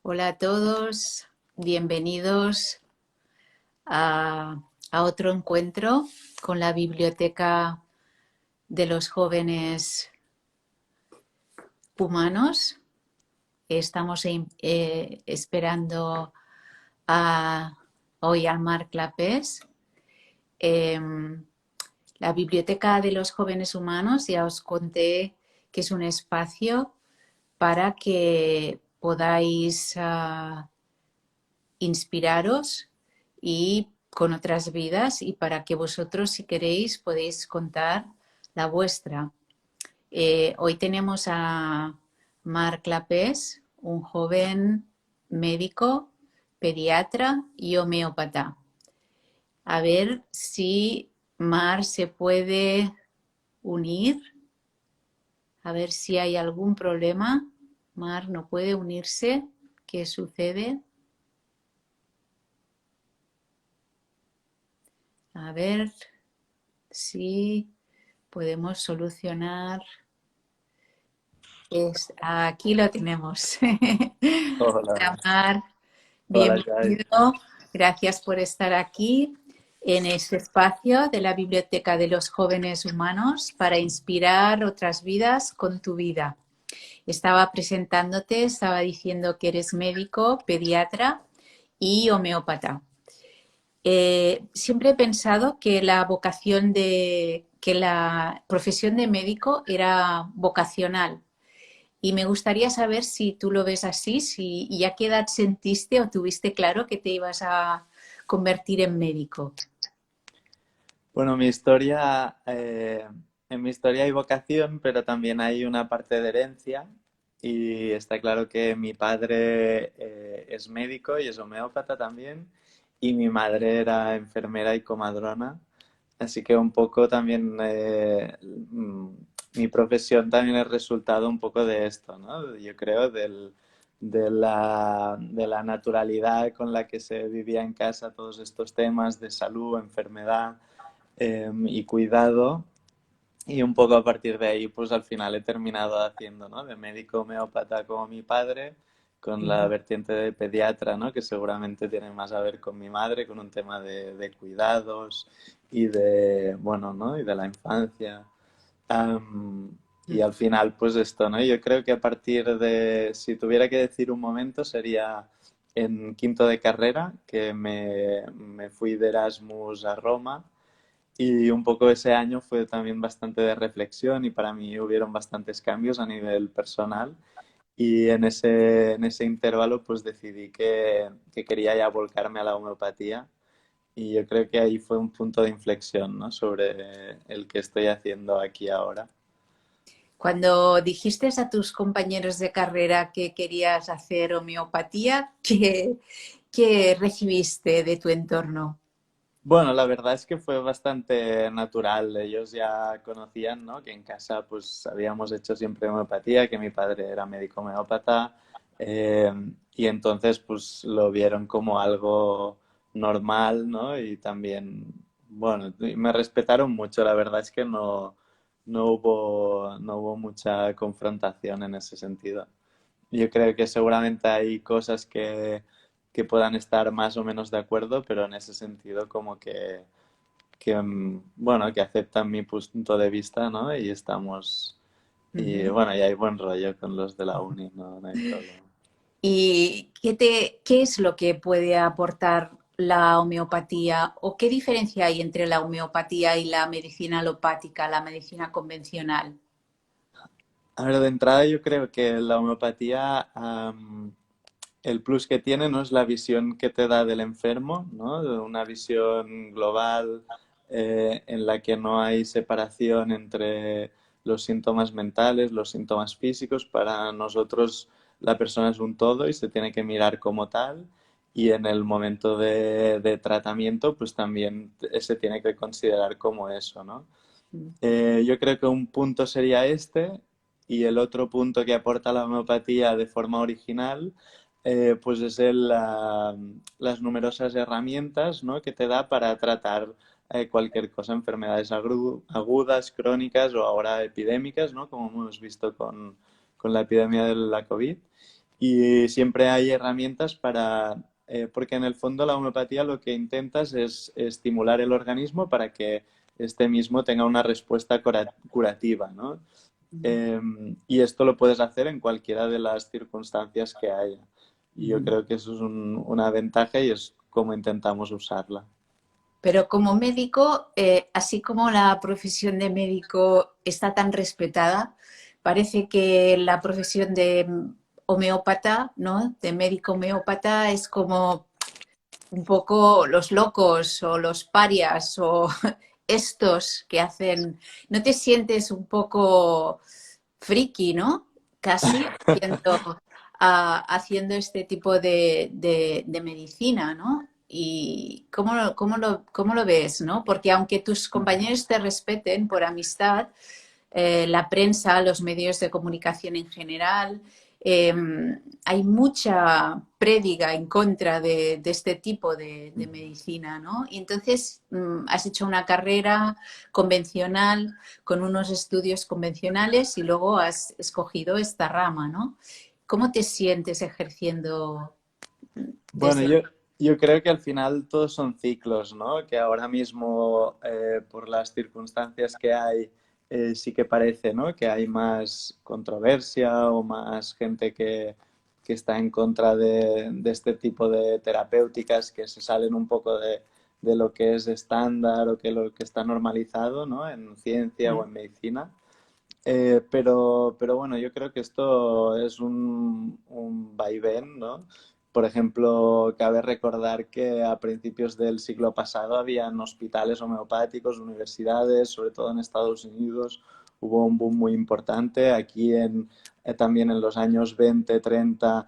Hola a todos, bienvenidos a otro encuentro con la Biblioteca de los Jóvenes Humanos. Estamos esperando hoy a Marc Clapés. La Biblioteca de los Jóvenes Humanos, ya os conté que es un espacio para que podáis inspiraros y con otras vidas, y para que vosotros, si queréis, podéis contar la vuestra. Hoy tenemos a Marc Clapés, un joven médico, pediatra y homeópata. A ver si Marc se puede unir, a ver si hay algún problema. Marc no puede unirse. ¿Qué sucede? A ver si podemos solucionar. Aquí lo tenemos. Hola, Hola, Mar. hola, Jai. Bienvenido. Gracias por estar aquí en este espacio de la Biblioteca de los Jóvenes Humanos para inspirar otras vidas con tu vida. Estaba presentándote, estaba diciendo que eres médico, pediatra y homeópata. Siempre he pensado que que la profesión de médico era vocacional, y me gustaría saber si tú lo ves así, si y a qué edad sentiste o tuviste claro que te ibas a convertir en médico. Bueno, mi historia, en mi historia hay vocación, pero también hay una parte de herencia. Y está claro que mi padre es médico y es homeópata también, y mi madre era enfermera y comadrona. Así que un poco también mi profesión también es resultado un poco de esto, ¿no? Yo creo de la naturalidad con la que se vivía en casa todos estos temas de salud, enfermedad y cuidado. Y un poco a partir de ahí, pues al final he terminado haciendo, ¿no? De médico homeópata como mi padre, con la vertiente de pediatra, ¿no? Que seguramente tiene más a ver con mi madre, con un tema de cuidados y de, bueno, ¿no? Y de la infancia. Y al final, pues esto, ¿no? Yo creo que a partir de, si tuviera que decir un momento, sería en quinto de carrera, que me fui de Erasmus a Roma, y un poco ese año fue también bastante de reflexión y para mí hubieron bastantes cambios a nivel personal. Y en ese intervalo pues decidí que quería ya volcarme a la homeopatía, y yo creo que ahí fue un punto de inflexión, ¿no? Sobre el que estoy haciendo aquí ahora. Cuando dijiste a tus compañeros de carrera que querías hacer homeopatía, qué recibiste de tu entorno? Bueno, la verdad es que fue bastante natural. Ellos ya conocían, ¿no? Que en casa pues habíamos hecho siempre homeopatía, que mi padre era médico homeópata, eh, y entonces pues lo vieron como algo normal, ¿no? Y también, bueno, y me respetaron mucho. La verdad es que no hubo mucha confrontación en ese sentido. Yo creo que seguramente hay cosas que puedan estar más o menos de acuerdo, pero en ese sentido como bueno, que aceptan mi punto de vista, ¿no? Y estamos, y Ujú. bueno, y hay buen rollo con los de la uni, no hay problema. ¿Y qué es lo que puede aportar la homeopatía, o qué diferencia hay entre la homeopatía y la medicina alopática, la medicina convencional? A ver, de entrada yo creo que la homeopatía, el plus que tiene no es la visión que te da del enfermo, ¿no? De una visión global, en la que no hay separación entre los síntomas mentales, los síntomas físicos. Para nosotros la persona es un todo y se tiene que mirar como tal, y en el momento de tratamiento pues también se tiene que considerar como eso, ¿no? Yo creo que un punto sería este, y el otro punto que aporta la homeopatía de forma original, pues es las numerosas herramientas, ¿no? Que te da para tratar cualquier cosa, enfermedades agudas, crónicas o ahora epidémicas, ¿no? Como hemos visto con la epidemia de la COVID. y siempre hay herramientas para, porque en el fondo la homeopatía lo que intentas es estimular el organismo para que este mismo tenga una respuesta curativa, ¿no? Y esto lo puedes hacer en cualquiera de las circunstancias que haya. Y yo creo que eso es una ventaja y es como intentamos usarla. Pero como médico, así como la profesión de médico está tan respetada, parece que la profesión de homeópata, ¿no? De médico homeópata es como un poco los locos o los parias o estos que hacen. ¿No te sientes un poco friki, ¿no? Casi haciendo, haciendo este tipo de medicina, ¿no? ¿Y cómo lo ves, ¿no? Porque aunque tus compañeros te respeten por amistad, la prensa, los medios de comunicación en general, eh, hay mucha prédiga en contra de este tipo de medicina, ¿no? Y entonces has hecho una carrera convencional, con unos estudios convencionales y luego has escogido esta rama, ¿no? ¿Cómo te sientes ejerciendo Bueno, desde... yo creo que al final todos son ciclos, ¿no? Que ahora mismo, por las circunstancias que hay, sí que parece, ¿no? Que hay más controversia o más gente que está en contra de este tipo de terapéuticas que se salen un poco de lo que es estándar o que lo que está normalizado, ¿no? En ciencia o en medicina. Pero bueno, yo creo que esto es un vaivén, ¿no? Por ejemplo, cabe recordar que a principios del siglo pasado habían hospitales homeopáticos, universidades, sobre todo en Estados Unidos, hubo un boom muy importante. Aquí también en los años 20, 30,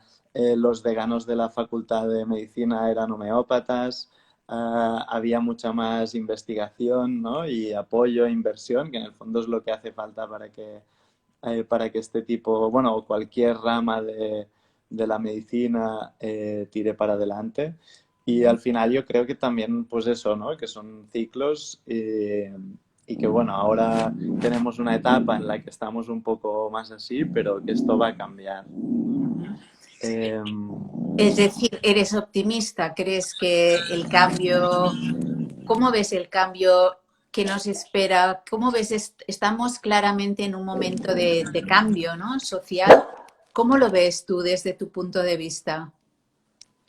los deganos de la Facultad de Medicina eran homeópatas. Había mucha más investigación, ¿no? Y apoyo e inversión, que en el fondo es lo que hace falta para que este tipo, bueno, o cualquier rama de la medicina tire para adelante. Y al final yo creo que también, pues eso, ¿no? Que son ciclos y que, bueno, ahora tenemos una etapa en la que estamos un poco más así, pero que esto va a cambiar. Eh, Es decir, ¿eres optimista? ¿Crees que el cambio, cómo ves el cambio que nos espera? ¿Cómo ves? Estamos claramente en un momento de cambio, ¿no? Social. ¿Cómo lo ves tú desde tu punto de vista?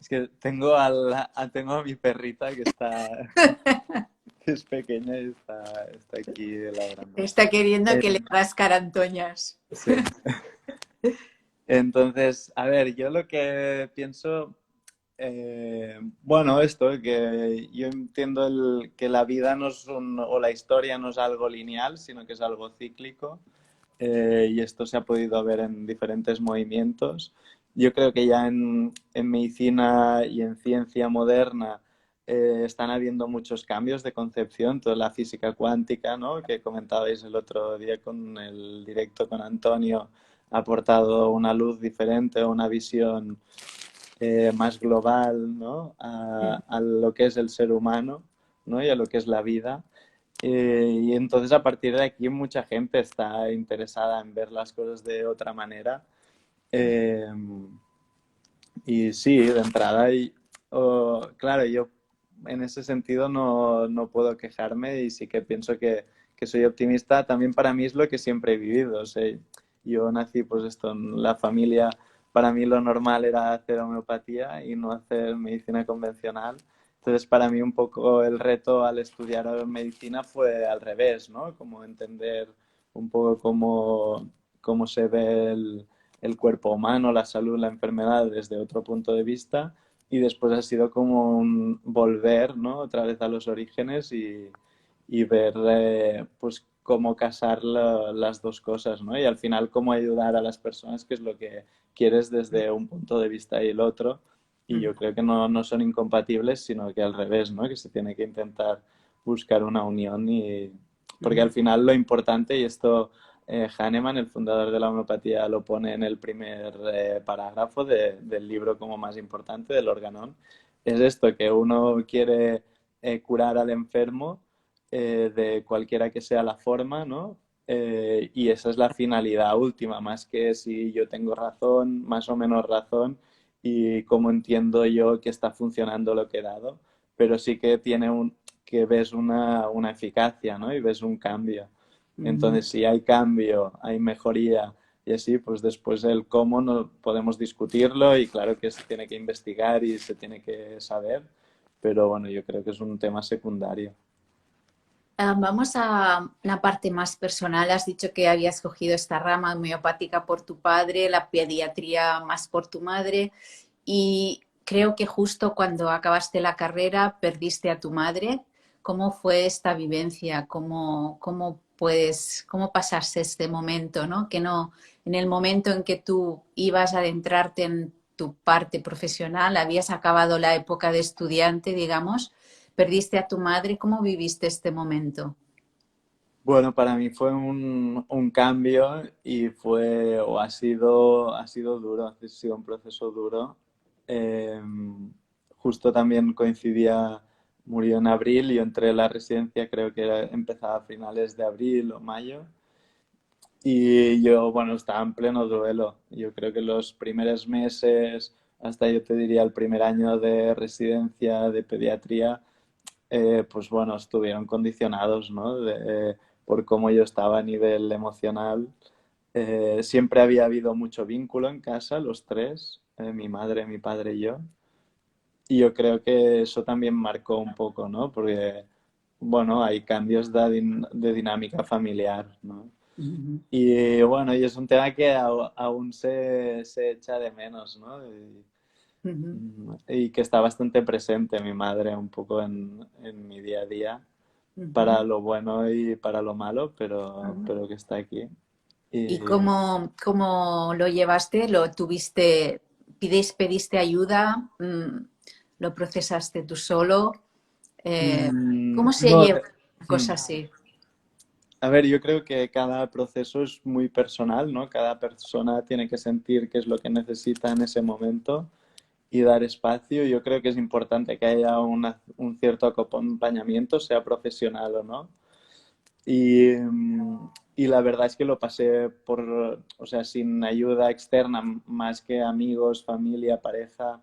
es que tengo a mi perrita que que es pequeña y está aquí ladrando. Está queriendo Eh, que le hagas carantoñas. sí. Entonces, a ver, yo lo que pienso, bueno, esto, que yo entiendo que la vida no es o la historia no es algo lineal, sino que es algo cíclico, y esto se ha podido ver en diferentes movimientos. Yo creo que ya en medicina y en ciencia moderna están habiendo muchos cambios de concepción, toda la física cuántica, ¿no? Que comentabais el otro día con el directo con Antonio, ha aportado una luz diferente, una visión más global, ¿no? A lo que es el ser humano, ¿no? Y a lo que es la vida. Y entonces a partir de aquí mucha gente está interesada en ver las cosas de otra manera. Eh, y sí, de entrada, claro, yo en ese sentido no puedo quejarme y sí que pienso que soy optimista. También para mí es lo que siempre he vivido. O sea, yo nací pues esto en la familia, para mí lo normal era hacer homeopatía y no hacer medicina convencional. Entonces para mí un poco el reto al estudiar medicina fue al revés, ¿no? Como entender un poco cómo se ve el cuerpo humano, la salud, la enfermedad desde otro punto de vista y después ha sido como un volver, ¿no? Otra vez a los orígenes y ver pues cómo casar las dos cosas, ¿no? Y al final cómo ayudar a las personas, que es lo que quieres desde un punto de vista y el otro. Y yo creo que no son incompatibles, sino que al revés, ¿no? Que se tiene que intentar buscar una unión y porque al final lo importante, y esto Hahnemann, el fundador de la homeopatía, lo pone en el primer parágrafo del libro como más importante, del Organón, es esto, que uno quiere curar al enfermo de cualquiera que sea la forma, ¿no? y esa es la finalidad última, más que si yo tengo razón, más o menos razón, y cómo entiendo yo que está funcionando lo que he dado, pero sí que tiene que ves una eficacia, ¿no? Y ves un cambio. Ujú. Entonces, si hay cambio, hay mejoría y así, pues después el cómo no podemos discutirlo y claro que se tiene que investigar y se tiene que saber, pero bueno, yo creo que es un tema secundario. Vamos a la parte más personal. Has dicho que habías cogido esta rama homeopática por tu padre, la pediatría más por tu madre, y creo que justo cuando acabaste la carrera perdiste a tu madre. ¿Cómo fue esta vivencia? ¿Cómo pasaste este momento, ¿no? Que no, en el momento en que tú ibas a adentrarte en tu parte profesional, habías acabado la época de estudiante, digamos, perdiste a tu madre. ¿Cómo viviste este momento? Bueno, para mí fue un cambio y fue, o ha sido duro, ha sido un proceso duro. Eh, Justo también coincidía, murió en abril, yo entré en la residencia, creo que empezaba a finales de abril o mayo, y yo, bueno, estaba en pleno duelo. Yo creo que los primeros meses, hasta yo te diría el primer año de residencia de pediatría, pues bueno, estuvieron condicionados, ¿no? Por cómo yo estaba a nivel emocional. Siempre había habido mucho vínculo en casa, los tres, mi madre, mi padre y yo. Y yo creo que eso también marcó un poco, ¿no? Porque, bueno, hay cambios de dinámica familiar, ¿no? Ujú, Y bueno, y es un tema que aún se echa de menos, ¿no? ujú, Y que está bastante presente mi madre un poco en mi día a día, ujú, para lo bueno y para lo malo, ujú. pero que está aquí. ¿Y Y cómo lo llevaste? ¿Lo tuviste, pediste ayuda? ¿Lo procesaste tú solo? ¿Cómo se no, lleva una mm. cosa así? A ver, yo creo que cada proceso es muy personal, ¿no? Cada persona tiene que sentir qué es lo que necesita en ese momento y dar espacio. Yo creo que es importante que haya un cierto acompañamiento, sea profesional o no. Y, y la verdad es que lo pasé o sea, sin ayuda externa, más que amigos, familia, pareja,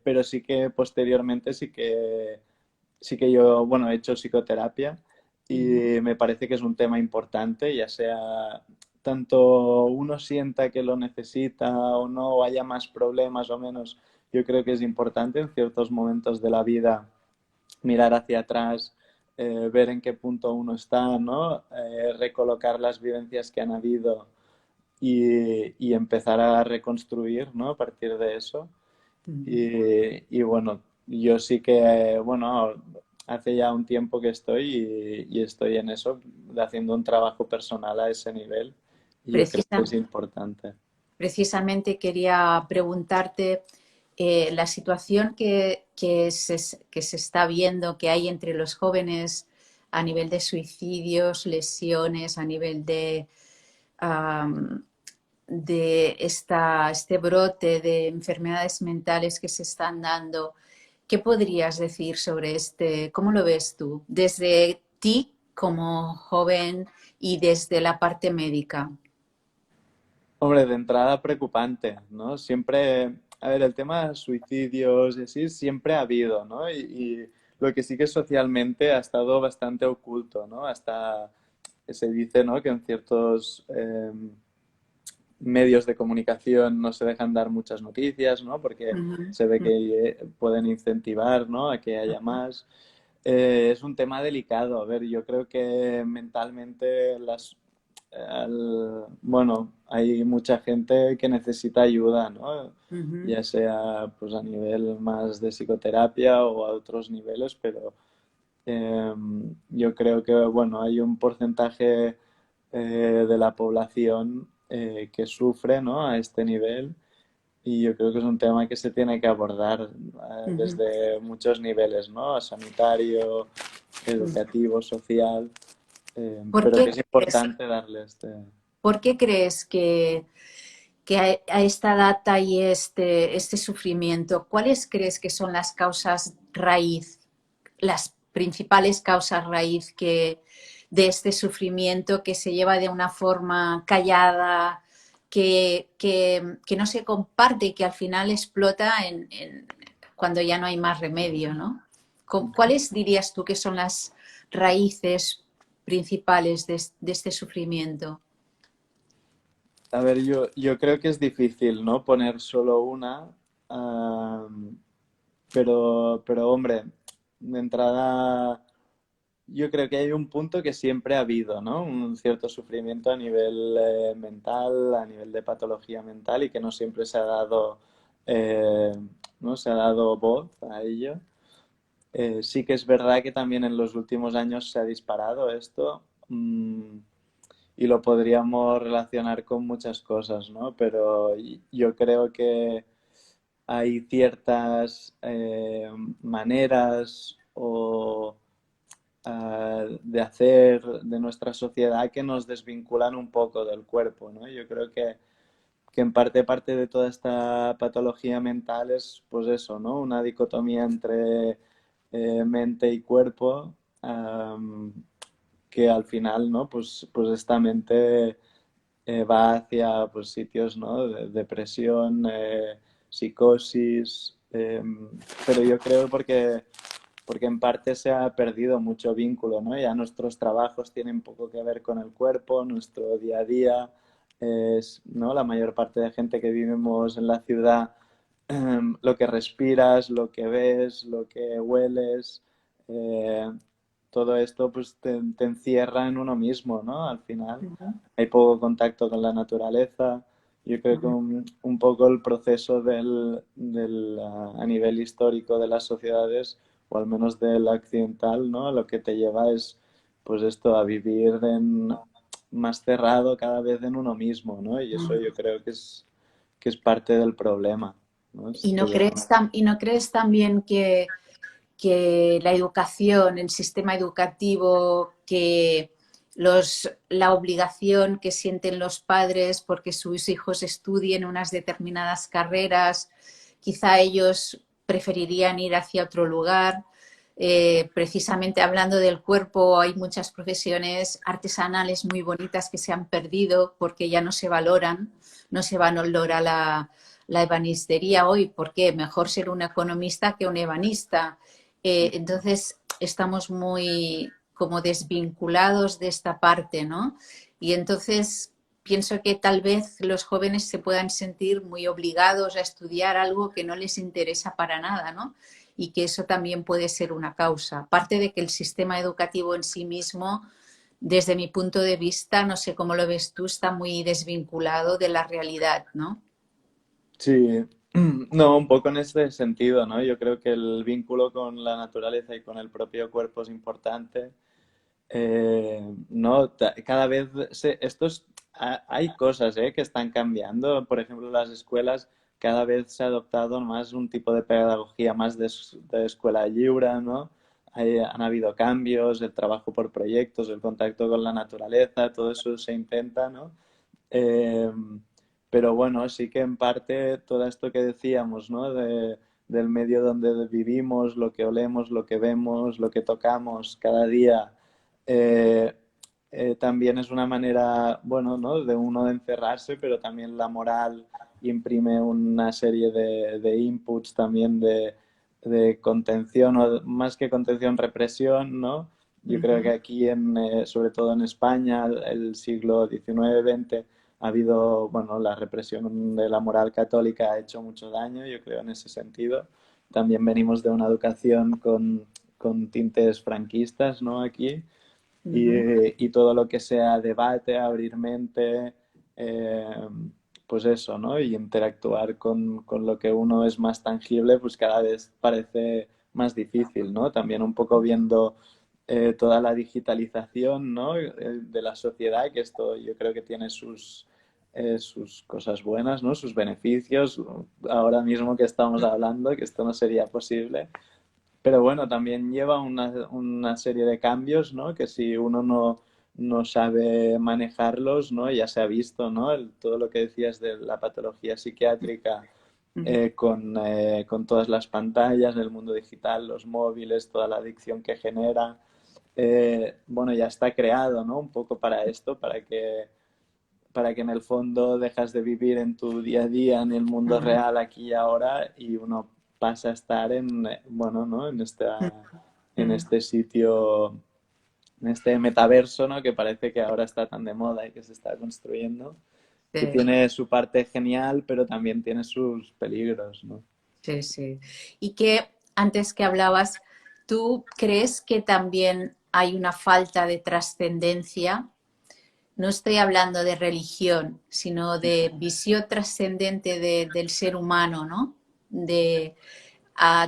pero sí que posteriormente sí que yo, bueno, he hecho psicoterapia Ujú, y me parece que es un tema importante, ya sea tanto uno sienta que lo necesita o no, o haya más problemas o menos, yo creo que es importante en ciertos momentos de la vida mirar hacia atrás, ver en qué punto uno está, ¿no? Recolocar las vivencias que han habido y empezar a reconstruir, ¿no? A partir de eso. ujú. Y bueno, yo sí que, bueno, hace ya un tiempo que estoy y estoy en eso, haciendo un trabajo personal a ese nivel. Y yo creo que es Precisa- importante. Precisamente quería preguntarte la situación que se está viendo, que hay entre los jóvenes a nivel de suicidios, lesiones, a nivel am, de este brote de enfermedades mentales que se están dando. ¿Qué podrías decir sobre este? ¿Cómo lo ves tú? Desde ti como joven y desde la parte médica. Hombre, de entrada preocupante, ¿no? Siempre, a ver, el tema de suicidios y así siempre ha habido, ¿no? Y lo que sí que socialmente ha estado bastante oculto, ¿no? Hasta se dice, ¿no? Que en ciertos medios de comunicación no se dejan dar muchas noticias, ¿no? Porque Ujú, se ve que pueden incentivar, ¿no? A que haya más. Es un tema delicado. A ver, yo creo que mentalmente bueno, hay mucha gente que necesita ayuda, ¿no? ujú. Ya sea pues a nivel más de psicoterapia o a otros niveles, pero eh, yo creo que, bueno, hay un porcentaje de la población que sufre, ¿no? A este nivel y yo creo que es un tema que se tiene que abordar Ujú, desde muchos niveles, ¿no? Sanitario, ujú. educativo, social, ¿Por pero que qué es crees, importante darle este... por qué crees que a esta data y este sufrimiento, cuáles crees que son las causas raíz, las principales causas raíz de este sufrimiento que se lleva de una forma callada, que no se comparte y que al final explota cuando ya no hay más remedio, ¿no? ¿Cuáles dirías tú que son las raíces principales de este sufrimiento? A ver, yo creo que es difícil, ¿no? Poner solo una, am, pero hombre, de entrada yo creo que hay un punto que siempre ha habido, ¿no? Un cierto sufrimiento a nivel mental, a nivel de patología mental y que no siempre se ha dado, eh, ¿no? Se ha dado voz a ello. Sí que es verdad que también en los últimos años se ha disparado esto, y lo podríamos relacionar con muchas cosas, ¿no? Pero yo creo que hay ciertas maneras o de hacer de nuestra sociedad que nos desvinculan un poco del cuerpo, ¿no? Yo creo que en parte de toda esta patología mental es pues eso, ¿no? Una dicotomía entre mente y cuerpo, que al final, ¿no? Pues esta mente va hacia pues, sitios, ¿no? De depresión, psicosis, pero yo creo porque en parte se ha perdido mucho vínculo, ¿no? Ya nuestros trabajos tienen poco que ver con el cuerpo, nuestro día a día es, ¿no? La mayor parte de gente que vivimos en la ciudad, lo que respiras, lo que ves, lo que hueles, eh, todo esto pues te encierra en uno mismo, ¿no? Al final Ujú, hay poco contacto con la naturaleza. Yo creo que ujú. un poco el proceso a nivel histórico de las sociedades, o al menos del occidental, ¿no? Lo que te lleva es, pues esto, a vivir más cerrado cada vez en uno mismo, ¿no? Y eso yo creo que es parte del problema, ¿no? Es todo. ¿Y no crees también que la educación, el sistema educativo, que la obligación que sienten los padres porque sus hijos estudien unas determinadas carreras, quizá ellos preferirían ir hacia otro lugar? Precisamente hablando del cuerpo, hay muchas profesiones artesanales muy bonitas que se han perdido porque ya no se valoran, no se valora la ebanistería hoy. ¿Por qué? Mejor ser un economista que un ebanista. Entonces estamos muy como desvinculados de esta parte, ¿no? Y entonces pienso que tal vez los jóvenes se puedan sentir muy obligados a estudiar algo que no les interesa para nada, ¿no? Y que eso también puede ser una causa. Aparte de que el sistema educativo en sí mismo, desde mi punto de vista, no sé cómo lo ves tú, está muy desvinculado de la realidad, ¿no? Sí, no, un poco en ese sentido, ¿no? Yo creo que el vínculo con la naturaleza y con el propio cuerpo es importante. No, cada vez hay cosas, que están cambiando. Por ejemplo, las escuelas cada vez se ha adoptado más un tipo de pedagogía más de escuela libre, ¿no? Han habido cambios, el trabajo por proyectos, el contacto con la naturaleza, todo eso se intenta, ¿no? Eh, pero bueno, sí que en parte todo esto que decíamos, ¿no? Del medio donde vivimos, lo que olemos, lo que vemos, lo que tocamos cada día, eh, también es una manera, bueno, ¿no? De uno de encerrarse, pero también la moral imprime una serie de inputs también de contención, o más que contención, represión, ¿no? Yo creo que aquí, sobre todo en España, el siglo XIX-XX, ha habido, bueno, la represión de la moral católica ha hecho mucho daño, yo creo, en ese sentido. También venimos de una educación con tintes franquistas, ¿no? Aquí. Y todo lo que sea debate, abrir mente, eh, pues eso, ¿no? Y interactuar con lo que uno es más tangible, pues cada vez parece más difícil, ¿no? También un poco viendo toda la digitalización, ¿no? De la sociedad, que esto yo creo que tiene sus cosas buenas, ¿no? Sus beneficios. Ahora mismo que estamos hablando, que esto no sería posible, pero bueno, también lleva una serie de cambios, ¿no? Que si uno no sabe manejarlos, ¿no? Ya se ha visto, ¿no? Todo lo que decías de la patología psiquiátrica, con todas las pantallas, el mundo digital, los móviles, toda la adicción que genera. bueno, ya está creado, ¿no? Un poco para esto, para que en el fondo dejas de vivir en tu día a día, en el mundo Ujú, real, aquí y ahora, y uno pasa a estar en, bueno, ¿no? En ujú. este sitio, en este metaverso, ¿no? Que parece que ahora está tan de moda y que se está construyendo, que Sí, tiene su parte genial, pero también tiene sus peligros, ¿no? sí, sí. Y que antes que hablabas, ¿tú crees que también hay una falta de trascendencia? No estoy hablando de religión, sino de visión trascendente del ser humano, ¿no?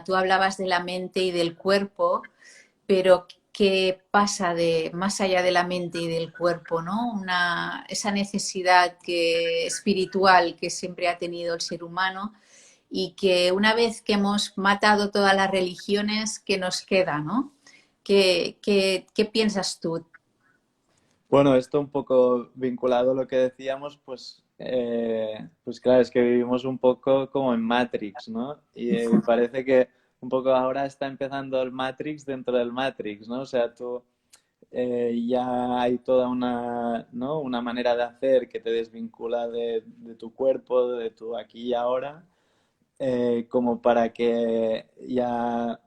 Tú hablabas de la mente y del cuerpo, pero ¿qué pasa de más allá de la mente y del cuerpo, ¿no? Esa necesidad espiritual que siempre ha tenido el ser humano y que una vez que hemos matado todas las religiones, ¿qué nos queda, ¿no? ¿Qué piensas tú? Bueno, esto un poco vinculado a lo que decíamos, pues claro, es que vivimos un poco como en Matrix, ¿no? Y parece que un poco ahora está empezando el Matrix dentro del Matrix, ¿no? O sea, tú ya hay toda una, ¿no? Una manera de hacer que te desvincula de tu cuerpo, de tu aquí y ahora, como para que ya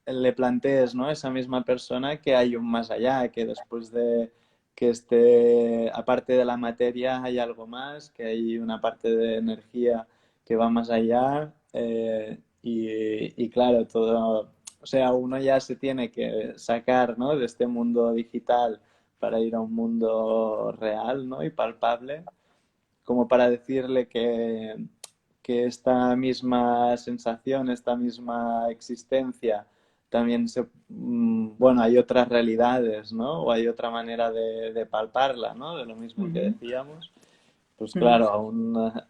le plantees, ¿no? A esa misma persona que hay un más allá, que después de que esté, aparte de la materia, hay algo más, que hay una parte de energía que va más allá, y claro, todo, o sea, uno ya se tiene que sacar, ¿no? De este mundo digital para ir a un mundo real, ¿no? Y palpable, como para decirle que esta misma sensación, esta misma existencia, también bueno, hay otras realidades, ¿no? O hay otra manera de palparla, ¿no? De lo mismo que Ujú. decíamos. Pues Mm. claro,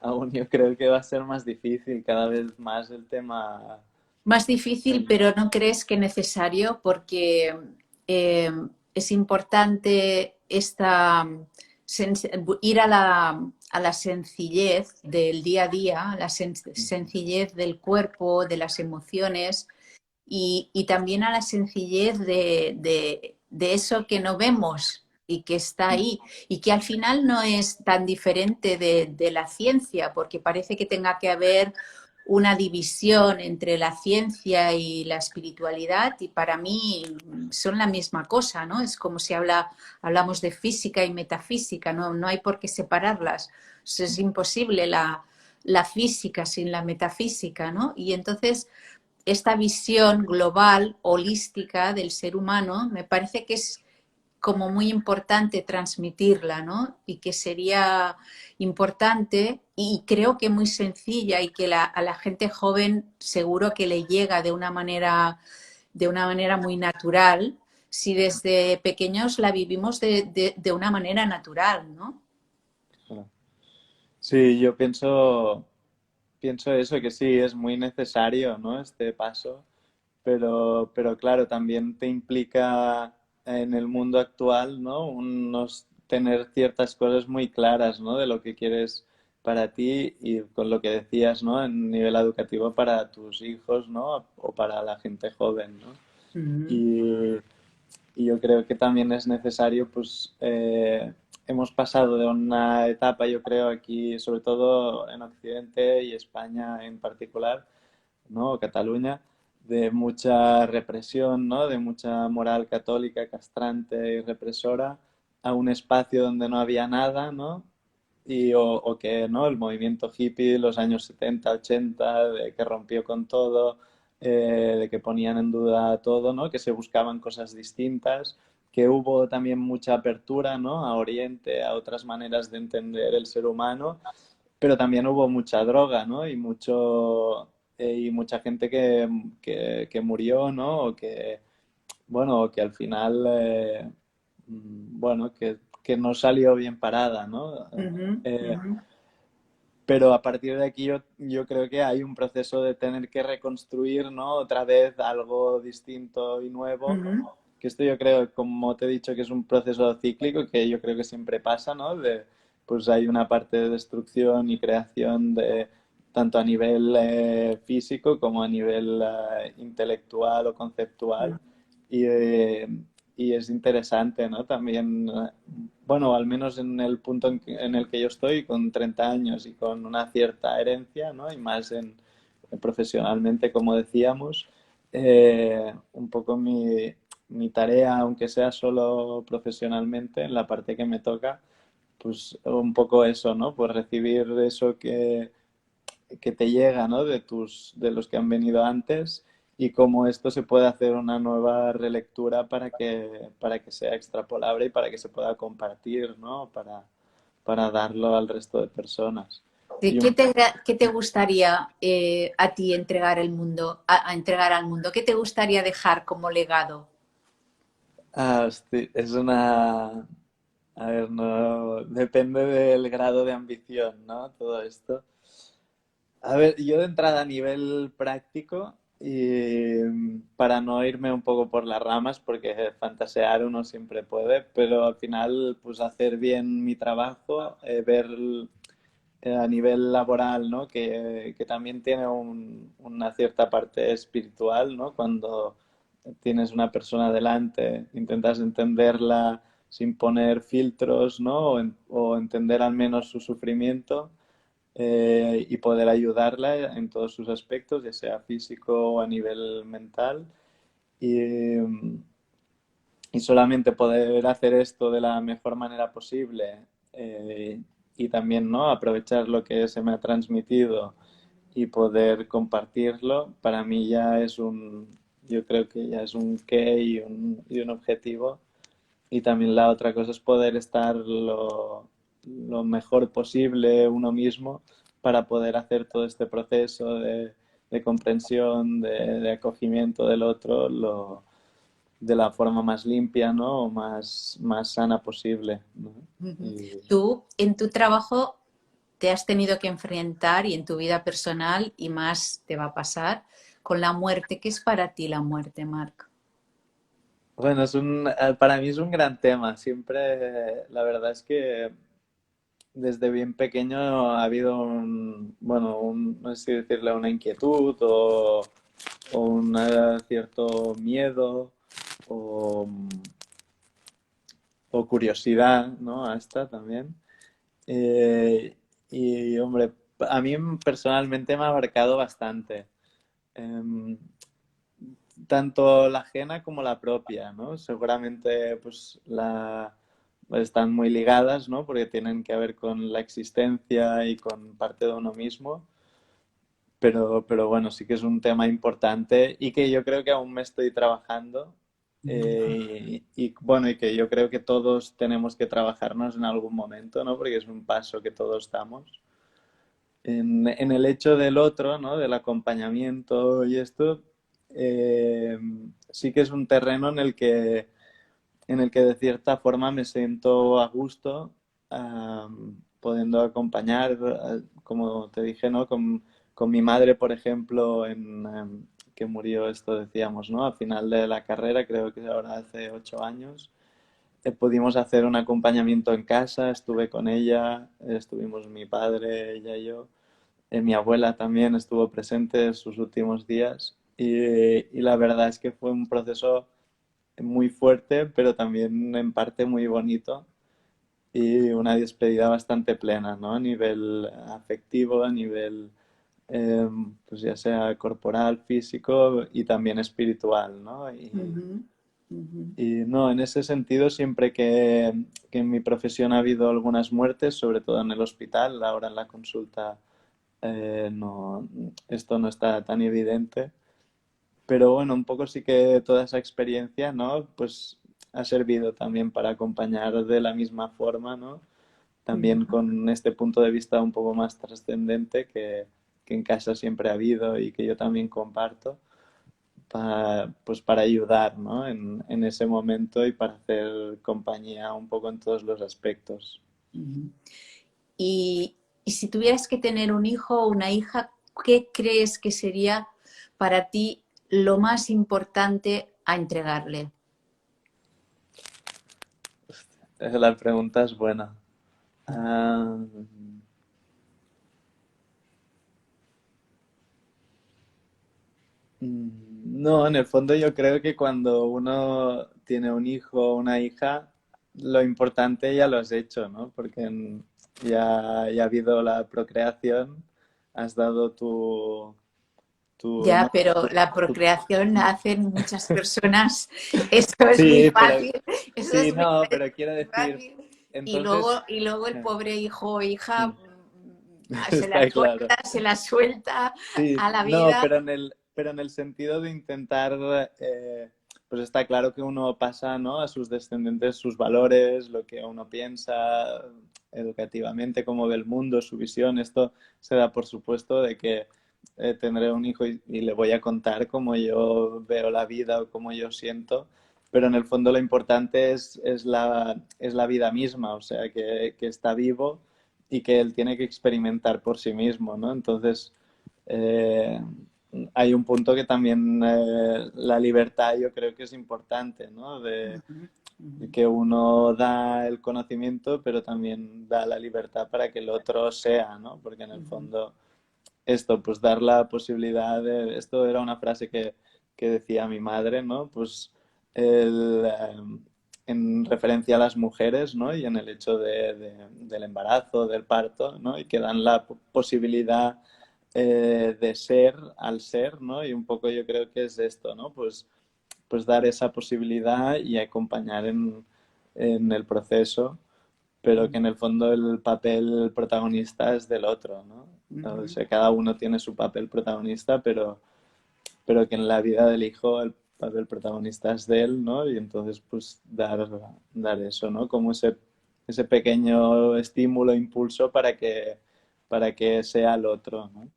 aún yo creo que va a ser más difícil cada vez más el tema. Más difícil, pero ¿no crees que necesario? Porque eh, es importante ir a la sencillez del día a día, a la sencillez del cuerpo, de las emociones y también a la sencillez de eso que no vemos y que está ahí y que al final no es tan diferente de la ciencia, porque parece que tenga que haber una división entre la ciencia y la espiritualidad y para mí son la misma cosa, ¿no? Es como si hablamos de física y metafísica, ¿no? No hay por qué separarlas. Es imposible la física sin la metafísica, ¿no? Y entonces esta visión global, holística del ser humano, me parece que es como muy importante transmitirla, ¿no? Y que sería importante y creo que muy sencilla y que a la gente joven seguro que le llega de una manera muy natural si desde pequeños la vivimos de una manera natural, ¿no? Sí, yo pienso eso, que sí, es muy necesario, ¿no? Este paso, pero claro, también te implica en el mundo actual, ¿no? Tener ciertas cosas muy claras, ¿no? De lo que quieres para ti y con lo que decías, ¿no? En nivel educativo para tus hijos, ¿no? O para la gente joven, ¿no? Mm, Y, y yo creo que también es necesario, pues, hemos pasado de una etapa, yo creo, aquí, sobre todo en Occidente y España en particular, ¿no? Cataluña, de mucha represión, ¿no? De mucha moral católica castrante y represora, a un espacio donde no había nada, ¿no? O que, ¿no? El movimiento hippie, los años 70 80 de que rompió con todo, de que ponían en duda todo, ¿no? Que se buscaban cosas distintas, que hubo también mucha apertura, ¿no? A Oriente, a otras maneras de entender el ser humano, pero también hubo mucha droga, ¿no? Y mucha gente que murió, ¿no? O que, bueno, que al final, bueno, que no salió bien parada, ¿no? ujú, Eh, ujú, pero a partir de aquí yo creo que hay un proceso de tener que reconstruir, ¿no? Otra vez algo distinto y nuevo, ujú. que esto yo creo, como te he dicho, que es un proceso cíclico que yo creo que siempre pasa, ¿no? Pues hay una parte de destrucción y creación de tanto a nivel físico como a nivel intelectual o conceptual. Y, y es interesante, ¿no? También, bueno, al menos en el punto en el que yo estoy, con 30 años y con una cierta herencia, ¿no? Y más profesionalmente, como decíamos, un poco mi tarea, aunque sea solo profesionalmente, en la parte que me toca, pues un poco eso, ¿no? Pues recibir eso que te llega, ¿no? De los que han venido antes y cómo esto se puede hacer una nueva relectura para que sea extrapolable y para que se pueda compartir, ¿no? Para darlo al resto de personas. ¿De Y qué te gustaría a ti entregar el mundo, a entregar al mundo? ¿Qué te gustaría dejar como legado? es una... A ver, no... Depende del grado de ambición, ¿no? Todo esto. A ver, yo de entrada a nivel práctico, y para no irme un poco por las ramas, porque fantasear uno siempre puede, pero al final, pues hacer bien mi trabajo, ver a nivel laboral, ¿no? Que también tiene una cierta parte espiritual, ¿no? Cuando tienes una persona delante, intentas entenderla sin poner filtros, ¿no? O entender al menos su sufrimiento y poder ayudarla en todos sus aspectos, ya sea físico o a nivel mental. Y, y solamente poder hacer esto de la mejor manera posible y también ¿no? aprovechar lo que se me ha transmitido y poder compartirlo, para mí ya es yo creo que ya es un qué y un objetivo. Y también la otra cosa es poder estar lo mejor posible uno mismo para poder hacer todo este proceso de comprensión, de acogimiento del otro, de la forma más limpia, ¿no? O más sana posible, ¿no? Ujú. Y, Tú en tu trabajo te has tenido que enfrentar y en tu vida personal y más te va a pasar con la muerte. ¿Qué es para ti la muerte, Marc? bueno, para mí es un gran tema. Siempre, la verdad es que desde bien pequeño ha habido bueno, no sé si decirle una inquietud o un cierto miedo o, o curiosidad, ¿no? Hasta también. Eh, y, hombre, a mí personalmente me ha marcado bastante. Em, Tanto la ajena como la propia, ¿no? Seguramente, pues, están muy ligadas, ¿no? Porque tienen que ver con la existencia y con parte de uno mismo. Pero bueno, sí que es un tema importante y que yo creo que aún me estoy trabajando. Bueno, y que yo creo que todos tenemos que trabajarnos en algún momento, ¿no? Porque es un paso que todos damos. En el hecho del otro, ¿no? Del acompañamiento y esto, eh, sí que es un terreno en el que de cierta forma me siento a gusto, pudiendo acompañar, como te dije, ¿no? Con mi madre, por ejemplo, que murió, esto decíamos, ¿no? Al final de la carrera, creo que ahora hace 8 años, pudimos hacer un acompañamiento en casa, estuve con ella, estuvimos mi padre, ella y yo. Mi abuela también estuvo presente en sus últimos días y la verdad es que fue un proceso muy fuerte, pero también en parte muy bonito y una despedida bastante plena, ¿no? A nivel afectivo, a nivel, pues ya sea corporal, físico y también espiritual, ¿no? Ujú, ujú. Y no, en ese sentido, siempre que en mi profesión ha habido algunas muertes, sobre todo en el hospital, ahora en la consulta, no, esto no está tan evidente. Pero bueno, un poco sí que toda esa experiencia, ¿no? Pues ha servido también para acompañar de la misma forma, ¿no? También con este punto de vista un poco más trascendente que en casa siempre ha habido y que yo también comparto, pues para ayudar, ¿no? En ese momento y para hacer compañía un poco en todos los aspectos. Ujú. Y si tuvieras que tener un hijo o una hija, ¿qué crees que sería para ti lo más importante a entregarle? La pregunta es buena. Ah, No, en el fondo yo creo que cuando uno tiene un hijo o una hija, lo importante ya lo has hecho, ¿no? Porque ya ha habido la procreación, has dado Ya, ¿no? pero la Tu- procreación la hacen muchas personas. Eso es muy Sí, fácil. Eso sí, es muy no, pero quiero decir, fácil. entonces, Y luego el pobre hijo o hija está claro. se la suelta Sí, a la no, vida. pero en el sentido de intentar, pues está claro que uno pasa, ¿no? A sus descendientes sus valores, lo que uno piensa educativamente, cómo ve el mundo, su visión. Esto se da por supuesto de que tendré un hijo y le voy a contar cómo yo veo la vida o cómo yo siento, pero en el fondo lo importante es la vida misma, o sea, que está vivo y que él tiene que experimentar por sí mismo, ¿no? Entonces, eh, hay un punto que también la libertad yo creo que es importante, ¿no? Ujú, De ujú, que uno da el conocimiento, pero también da la libertad para que el otro sea, ¿no? Porque en el ujú. fondo esto, pues dar la posibilidad de... Esto era una frase que decía mi madre, ¿no? Pues en referencia a las mujeres, ¿no? Y en el hecho del embarazo, del parto, ¿no? Y que dan la posibilidad de ser al ser, ¿no? Y un poco yo creo que es esto, ¿no? Pues dar esa posibilidad y acompañar en el proceso, pero que en el fondo el papel protagonista es del otro, ¿no? O Ujú. sea, cada uno tiene su papel protagonista, pero que en la vida del hijo el papel protagonista es de él, ¿no? Y entonces, pues, dar eso, ¿no? Como ese pequeño estímulo, impulso para que sea el otro, ¿no?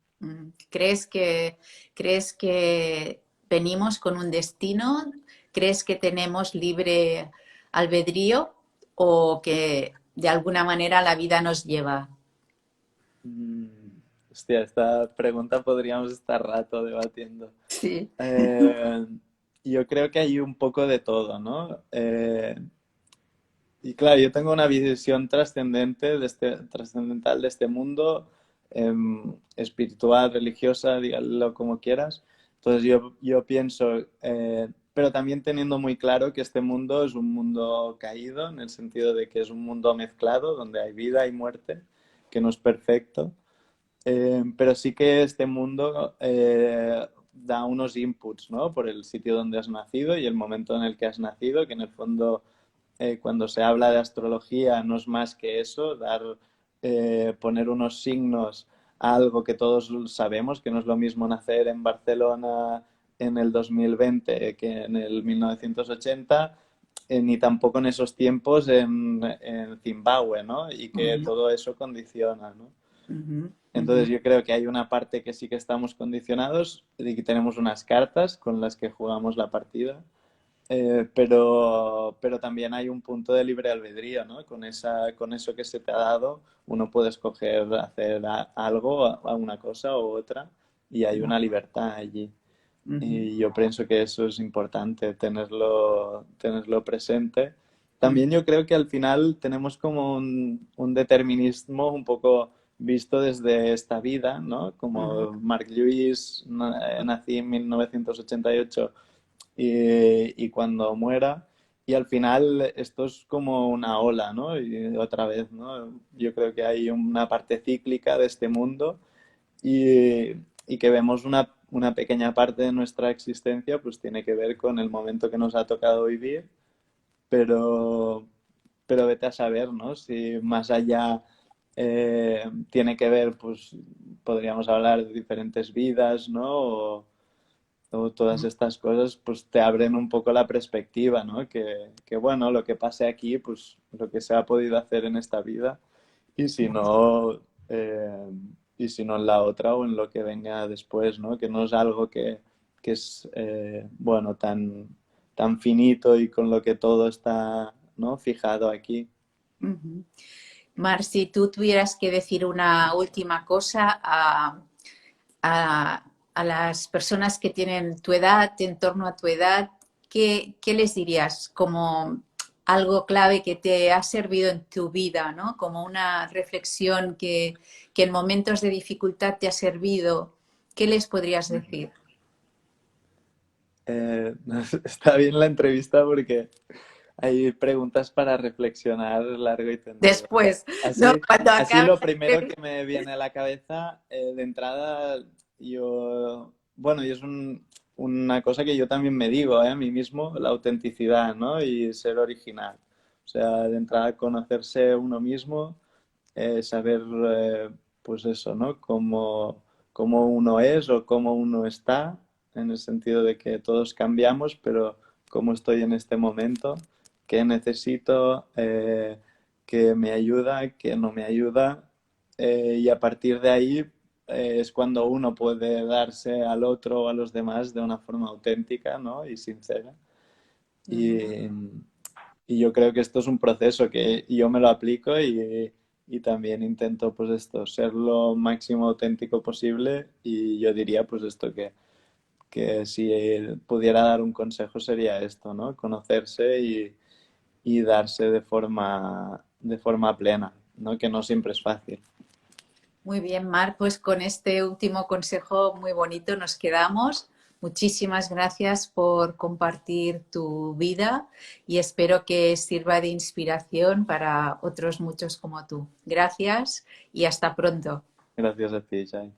Crees que venimos con un destino? ¿Crees que tenemos libre albedrío o que de alguna manera la vida nos lleva? Mm, hostia, esta pregunta podríamos estar rato debatiendo. Sí. Eh, yo creo que hay un poco de todo, ¿no? Y claro, yo tengo una visión trascendente trascendental de este mundo, espiritual, religiosa, dígalo como quieras. Entonces yo pienso, pero también teniendo muy claro que este mundo es un mundo caído, en el sentido de que es un mundo mezclado, donde hay vida y muerte, que no es perfecto. Pero sí que este mundo da unos inputs, ¿no? Por el sitio donde has nacido y el momento en el que has nacido, que en el fondo cuando se habla de astrología no es más que eso, poner unos signos a algo que todos sabemos, que no es lo mismo nacer en Barcelona en el 2020 que en el 1980, ni tampoco en esos tiempos en Zimbabue, ¿no? Y que Ujú, todo eso condiciona, ¿no? ujú, ujú, Entonces yo creo que hay una parte que sí que estamos condicionados y que tenemos unas cartas con las que jugamos la partida, pero también hay un punto de libre albedrío, ¿no? Con eso que se te ha dado, uno puede escoger hacer algo, a una cosa u otra, y hay una libertad allí. ujú, Y yo pienso que eso es importante, tenerlo presente. ujú, También yo creo que al final tenemos como un determinismo un poco visto desde esta vida, ¿no? ujú, Como Mark Lewis, nací en 1988 y cuando muera. Y al final esto es como una ola, ¿no? Y otra vez, ¿no? Yo creo que hay una parte cíclica de este mundo y que vemos una pequeña parte de nuestra existencia, pues tiene que ver con el momento que nos ha tocado vivir, pero, pero vete a saber, ¿no? Si más allá tiene que ver, pues podríamos hablar de diferentes vidas, ¿no? O todas estas cosas, pues te abren un poco la perspectiva, ¿no? Que bueno, lo que pase aquí, pues lo que se ha podido hacer en esta vida, y si no, y si no en la otra o en lo que venga después, ¿no? Que no es algo que es, bueno, tan finito y con lo que todo está, ¿no? Fijado aquí. ujú. Mar, si tú tuvieras que decir una última cosa a, a las personas que tienen tu edad, en torno a tu edad, qué les dirías como algo clave que te ha servido en tu vida, ¿no? Como una reflexión que en momentos de dificultad te ha servido? ¿Qué les podrías decir? Está bien la entrevista porque hay preguntas para reflexionar largo y tendido. Después, no, Así, cuando así acabe lo la primero que entrevista. me viene a la cabeza, de entrada, bueno, y es una cosa que yo también me digo, a mí mismo, la autenticidad, ¿no? Y ser original. O sea, de entrada conocerse uno mismo, saber, pues eso, ¿no? Cómo uno es o cómo uno está, en el sentido de que todos cambiamos, pero cómo estoy en este momento, qué necesito, qué me ayuda, qué no me ayuda, y a partir de ahí es cuando uno puede darse al otro o a los demás de una forma auténtica, ¿no? Y sincera. Ujú. Y, y yo creo que esto es un proceso que yo me lo aplico y también intento pues esto, ser lo máximo auténtico posible y yo diría pues esto que si pudiera dar un consejo sería esto, ¿no? Conocerse y darse de forma plena, ¿no? Que no siempre es fácil. Muy bien, Marc, pues con este último consejo muy bonito nos quedamos. Muchísimas gracias por compartir tu vida y espero que sirva de inspiración para otros muchos como tú. Gracias y hasta pronto. Gracias a ti, Jai.